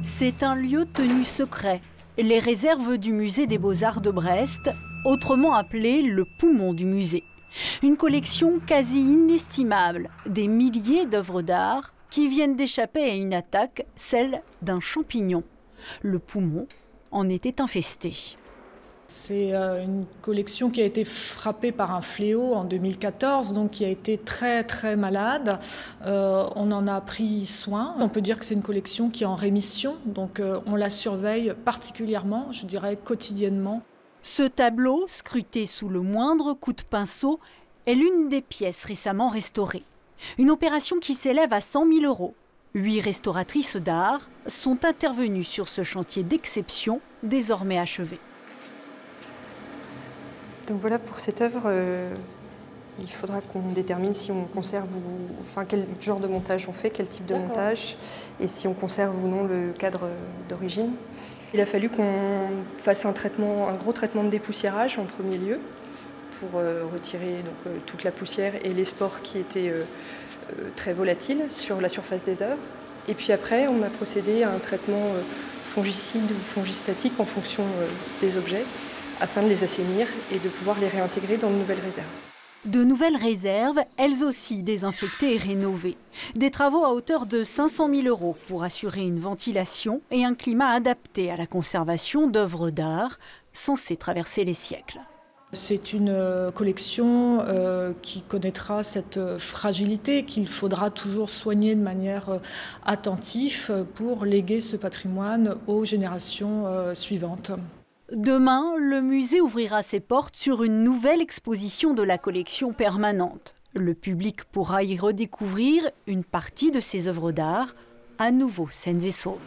C'est un lieu tenu secret, les réserves du musée des Beaux-Arts de Brest, autrement appelé le poumon du musée. Une collection quasi inestimable, des milliers d'œuvres d'art qui viennent d'échapper à une attaque, celle d'un champignon. Le poumon en était infesté. C'est une collection qui a été frappée par un fléau en 2014, donc qui a été très très malade. On en a pris soin. On peut dire que c'est une collection qui est en rémission, donc on la surveille particulièrement, je dirais quotidiennement. Ce tableau, scruté sous le moindre coup de pinceau, est l'une des pièces récemment restaurées. Une opération qui s'élève à 100 000 €. 8 restauratrices d'art sont intervenues sur ce chantier d'exception, désormais achevé. Donc voilà, pour cette œuvre, il faudra qu'on détermine si on conserve quel genre de montage on fait, quel type de montage, et si on conserve ou non le cadre d'origine. Il a fallu qu'on fasse un gros traitement de dépoussiérage en premier lieu, pour retirer toute la poussière et les spores qui étaient très volatiles sur la surface des œuvres. Et puis après, on a procédé à un traitement fongicide ou fongistatique en fonction des objets, afin de les assainir et de pouvoir les réintégrer dans de nouvelles réserves. De nouvelles réserves, elles aussi désinfectées et rénovées. Des travaux à hauteur de 500 000 € pour assurer une ventilation et un climat adapté à la conservation d'œuvres d'art censées traverser les siècles. C'est une collection qui connaîtra cette fragilité qu'il faudra toujours soigner de manière attentive pour léguer ce patrimoine aux générations suivantes. Demain, le musée ouvrira ses portes sur une nouvelle exposition de la collection permanente. Le public pourra y redécouvrir une partie de ses œuvres d'art, à nouveau saines et sauves.